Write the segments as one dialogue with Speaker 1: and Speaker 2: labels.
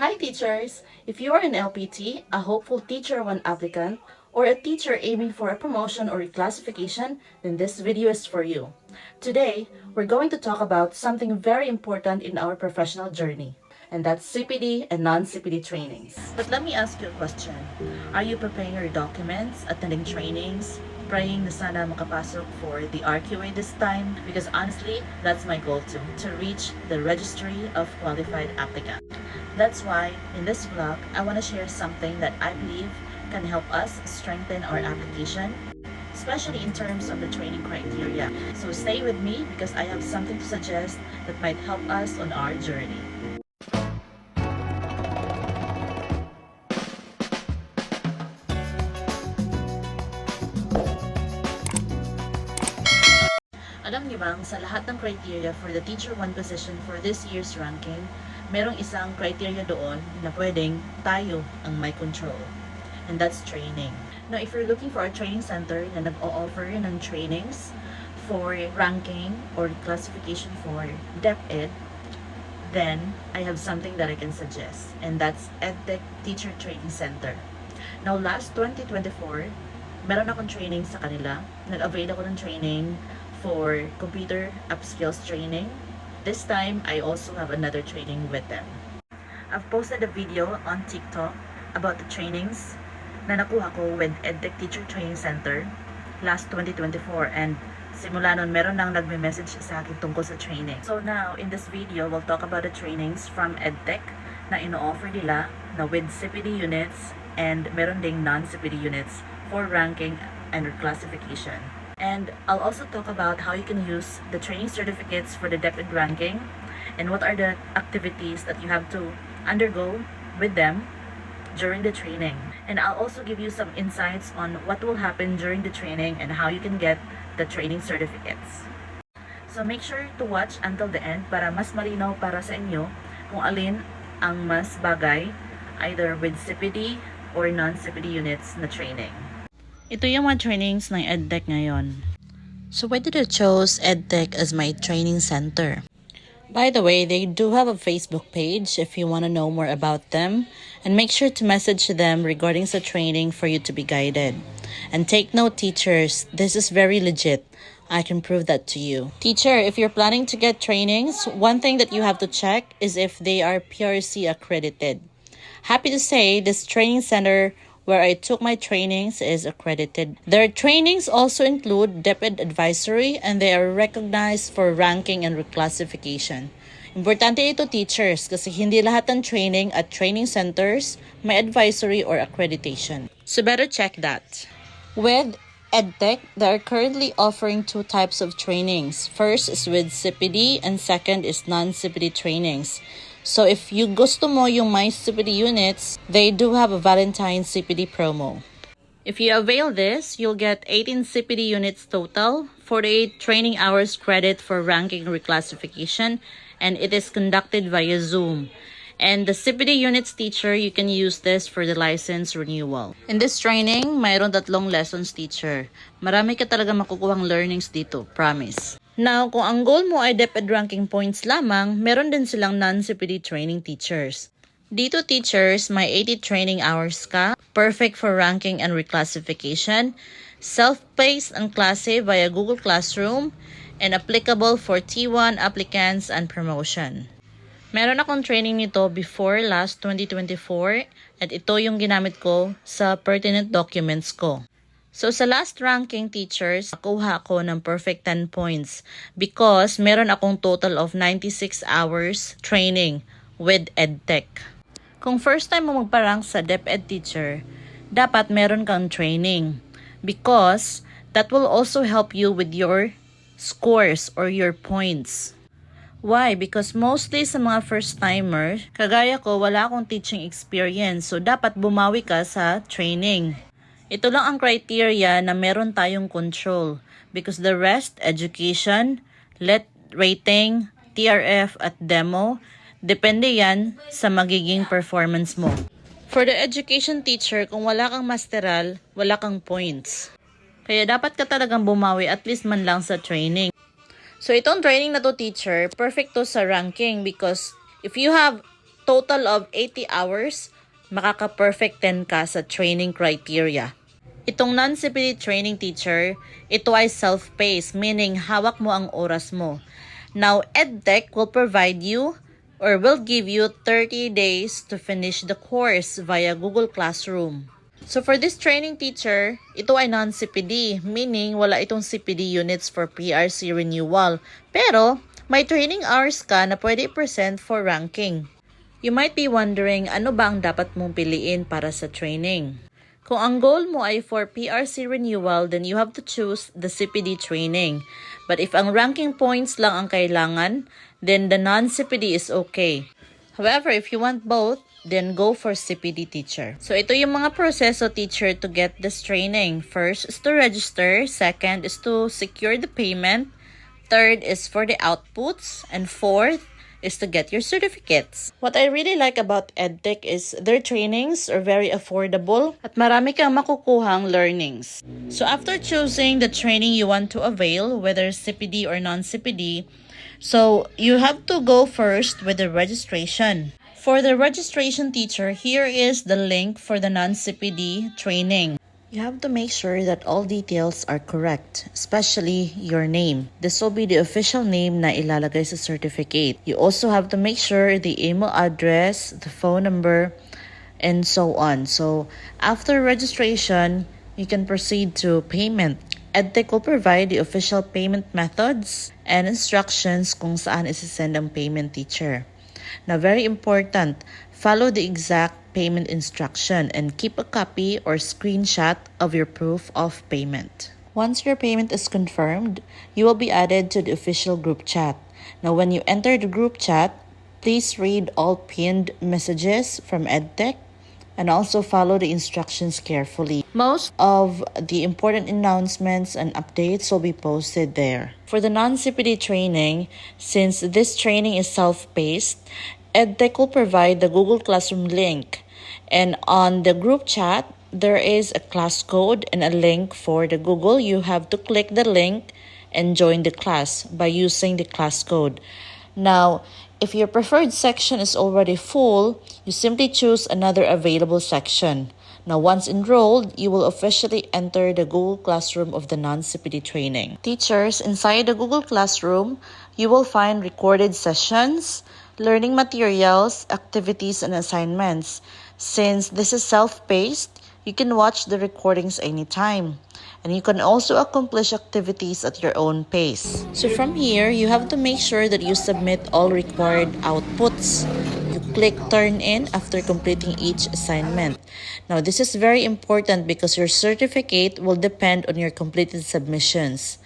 Speaker 1: Hi teachers! If you are an LPT, a hopeful Teacher 1 applicant, or a teacher aiming for a promotion or reclassification, then this video is for you. Today, we're going to talk about something very important in our professional journey, and that's CPD and non-CPD trainings. But let me ask you a question. Are you preparing your documents, attending trainings, praying na sana makapasok for the RQA this time? Because honestly, that's my goal too, to reach the registry of qualified applicants. That's why, in this vlog, I want to share something that I believe can help us strengthen our application, especially in terms of the training criteria. So stay with me because I have something to suggest that might help us on our journey. Alam niyo bang sa lahat ng criteria for the Teacher 1 position for this year's ranking, merong isang criteria doon na pwedeng tayo ang may control. And that's training. Now, if you're looking for a training center na nag-o-offer ng trainings for ranking or classification for DepEd, then I have something that I can suggest. And that's EdTech Teacher Training Center. Now, last 2024, meron akong training sa kanila. Nag-avail ako ng training for computer upskills training. This time, I also have another training with them. I've posted a video on TikTok about the trainings na nakuha ko with EdTech Teacher Training Center last 2024, and simula nun meron nang nagme-message sa akin tungkol sa training. So now, in this video, we'll talk about the trainings from EdTech na ino-offer nila na with CPD units and meron ding non-CPD units for ranking and reclassification. And I'll also talk about how you can use the training certificates for the DepEd ranking and what are the activities that you have to undergo with them during the training. And I'll also give you some insights on what will happen during the training and how you can get the training certificates. So make sure to watch until the end para mas malinaw para sa inyo kung alin ang mas bagay either with CPD or non-CPD units na training. Ito yung mga trainings ng EdTech ngayon. So why did I choose EdTech as my training center? By the way, they do have a Facebook page if you want to know more about them. And make sure to message them regarding the training for you to be guided. And take note, teachers, this is very legit. I can prove that to you. Teacher, if you're planning to get trainings, one thing that you have to check is if they are PRC accredited. Happy to say this training center where I took my trainings is accredited. Their trainings also include DepEd advisory and they are recognized for ranking and reclassification. Importante ito, teachers, kasi hindi lahat ng training at training centers may advisory or accreditation. So better check that. With EdTech, they are currently offering two types of trainings. First is with CPD and second is non-CPD trainings. So if you gusto mo yung my CPD units, they do have a Valentine CPD promo. If you avail this, you'll get 18 CPD units total, 48 training hours credit for ranking reclassification, and it is conducted via Zoom. And the CPD units teacher, you can use this for the license renewal. In this training, mayroon 3 lessons teacher. Marami ka talaga makukuhang learnings dito, promise. Now, kung ang goal mo ay DepEd ranking points lamang, meron din silang non-CPD training teachers. Dito teachers, may 80 training hours ka, perfect for ranking and reclassification, self-paced ang klase via Google Classroom, and applicable for T1 applicants and promotion. Meron akong training nito before last 2024 at ito yung ginamit ko sa pertinent documents ko. So sa last ranking teachers, nakuha ako ng perfect 10 points because meron akong total of 96 hours training with EdTech. Kung first time mo magparank sa DepEd teacher, dapat meron kang training because that will also help you with your scores or your points. Why? Because mostly sa mga first-timer, kagaya ko, wala akong teaching experience. So, dapat bumawi ka sa training. Ito lang ang criteria na meron tayong control. Because the rest, education, rating, TRF, at demo, depende yan sa magiging performance mo. For the education teacher, kung wala kang masteral, wala kang points. Kaya dapat ka talagang bumawi at least man lang sa training. So itong training na to teacher, perfect to sa ranking because if you have total of 80 hours, makaka-perfect 10 ka sa training criteria. Itong non-CPD training teacher, ito ay self-paced, meaning hawak mo ang oras mo. Now, EdTech will provide you or will give you 30 days to finish the course via Google Classroom. So for this training teacher, ito ay non-CPD, meaning wala itong CPD units for PRC renewal. Pero, may training hours ka na pwede i-present for ranking. You might be wondering, ano ba ang dapat mong piliin para sa training? Kung ang goal mo ay for PRC renewal, then you have to choose the CPD training. But if ang ranking points lang ang kailangan, then the non-CPD is okay. However, if you want both, then go for CPD teacher. So ito yung mga proseso teacher to get this training. First is to register, second is to secure the payment, third is for the outputs, and fourth is to get your certificates. What I really like about EdTech is their trainings are very affordable at marami kang makukuhang learnings. So after choosing the training you want to avail, whether CPD or non-CPD, so you have to go first with the registration. For the registration teacher, here is the link for the non-CPD training. You have to make sure that all details are correct, especially your name. This will be the official name na ilalagay sa certificate. You also have to make sure the email address, the phone number, and so on. So after registration, you can proceed to payment. EdTech will provide the official payment methods and instructions kung saan isasend ang payment teacher. Now, very important, follow the exact payment instruction and keep a copy or screenshot of your proof of payment. Once your payment is confirmed, you will be added to the official group chat. Now, when you enter the group chat, please read all pinned messages from EdTech and also follow the instructions carefully. Most of the important announcements and updates will be posted there. For the non-CPD training, since this training is self-paced, EdTech will provide the Google Classroom link. And on the group chat, there is a class code and a link for the Google. You have to click the link and join the class by using the class code. Now, if your preferred section is already full, you simply choose another available section. Now, once enrolled, you will officially enter the Google Classroom of the non-CPD training. Teachers, inside the Google Classroom, you will find recorded sessions, learning materials, activities, and assignments. Since this is self-paced, you can watch the recordings anytime. And you can also accomplish activities at your own pace. So from here, you have to make sure that you submit all required outputs. You click Turn In after completing each assignment. Now, this is very important because your certificate will depend on your completed submissions.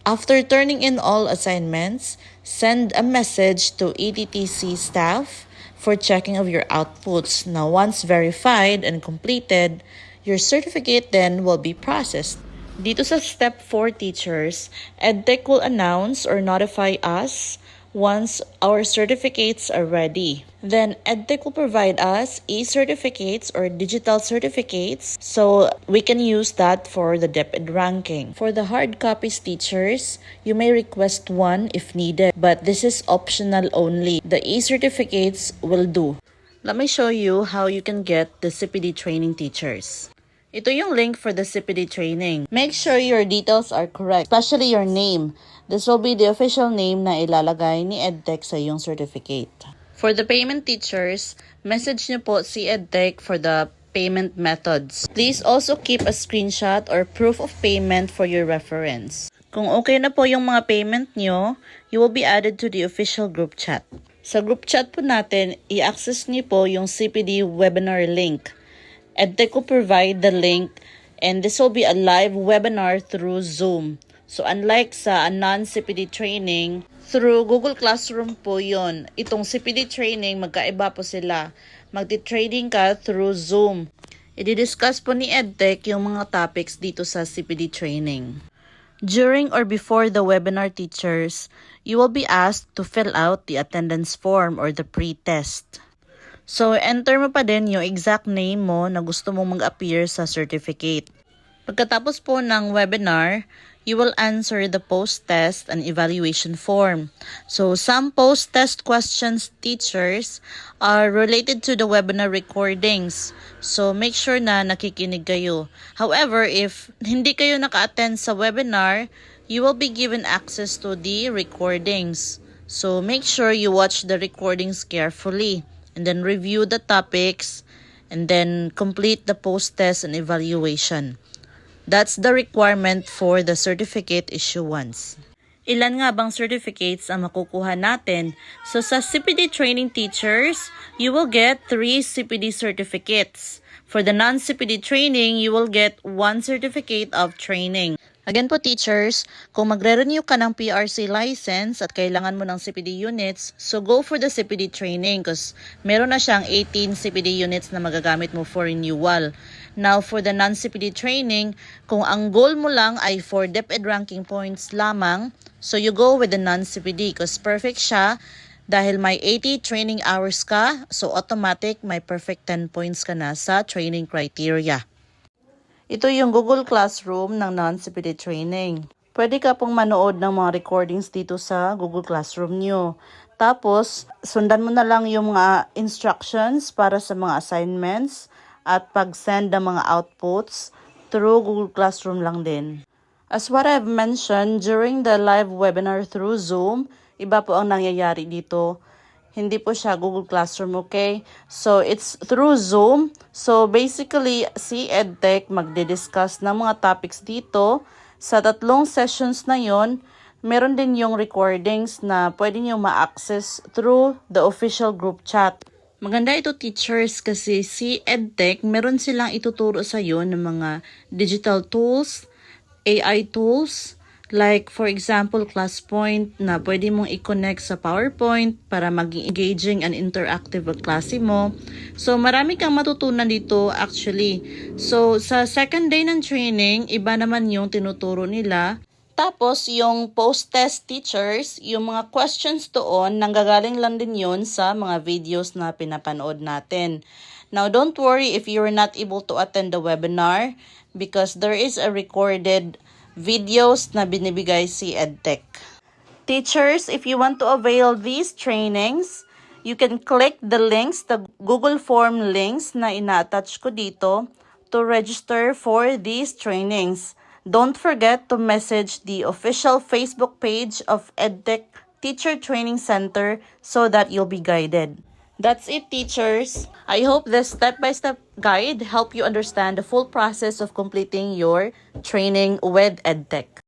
Speaker 1: After turning in all assignments, send a message to EDTC staff for checking of your outputs. Now, once verified and completed, your certificate then will be processed. Dito sa Step 4 teachers, EdTech will announce or notify us once our certificates are ready. Then EdTech will provide us e-certificates or digital certificates so we can use that for the DepEd ranking. For the hard copies teachers, you may request one if needed, but this is optional only. The e-certificates will do. Let me show you how you can get the CPD training teachers. Ito yung link for the CPD training. Make sure your details are correct, especially your name. This will be the official name na ilalagay ni EdTech sa iyong certificate. For the payment teachers, message niyo po si EdTech for the payment methods. Please also keep a screenshot or proof of payment for your reference. Kung okay na po yung mga payment niyo, you will be added to the official group chat. Sa group chat po natin, i-access niyo po yung CPD webinar link. EdTech will provide the link and this will be a live webinar through Zoom. So unlike sa non-CPD training, through Google Classroom po yon. Itong CPD training, magkaiba po sila. Magti-trading ka through Zoom. I-discuss po ni EdTech yung mga topics dito sa CPD training. During or before the webinar teachers, you will be asked to fill out the attendance form or the pre-test. So, enter mo pa din yung exact name mo na gusto mong mag-appear sa certificate. Pagkatapos po ng webinar, you will answer the post-test and evaluation form. So some post-test questions, teachers, are related to the webinar recordings. So make sure na nakikinig kayo. However, if hindi kayo naka-attend sa webinar, you will be given access to the recordings. So make sure you watch the recordings carefully and then review the topics and then complete the post-test and evaluation. That's the requirement for the certificate issuance. Ilan nga bang certificates ang makukuha natin? So sa CPD training teachers, you will get 3 CPD certificates. For the non-CPD training, you will get 1 certificate of training. Again po teachers, kung magre-renew ka ng PRC license at kailangan mo ng CPD units, so go for the CPD training because meron na siyang 18 CPD units na magagamit mo for renewal. Now, for the non-CPD training, kung ang goal mo lang ay for DepEd ranking points lamang, so you go with the non-CPD because perfect siya dahil may 80 training hours ka, so automatic may perfect 10 points ka na sa training criteria. Ito yung Google Classroom ng non-CPD training. Pwede ka pong manood ng mga recordings dito sa Google Classroom nyo. Tapos, sundan mo na lang yung mga instructions para sa mga assignments at pag-send ng mga outputs through Google Classroom lang din. As what I've mentioned during the live webinar through Zoom, iba po ang nangyayari dito. Hindi po siya Google Classroom, okay? So, it's through Zoom. So, basically, si EdTech magdi-discuss ng mga topics dito. Sa 3 sessions na yon, meron din yung recordings na pwede nyo ma-access through the official group chat. Maganda ito teachers kasi si EdTech, meron silang ituturo sa iyo ng mga digital tools, AI tools, like for example, ClassPoint na pwede mong i-connect sa PowerPoint para maging engaging and interactive ang klase mo. So marami kang matutunan dito actually. So sa second day ng training, iba naman yung tinuturo nila. Tapos yung post-test teachers, yung mga questions doon, nanggagaling lang din yun sa mga videos na pinapanood natin. Now don't worry if you're not able to attend the webinar because there is a recorded videos na binibigay si EdTech. Teachers, if you want to avail these trainings, you can click the links, the Google Form links na ina-attach ko dito to register for these trainings. Don't forget to message the official Facebook page of EdTech Teacher Training Center so that you'll be guided. That's it, teachers. I hope this step-by-step guide help you understand the full process of completing your training with EdTech.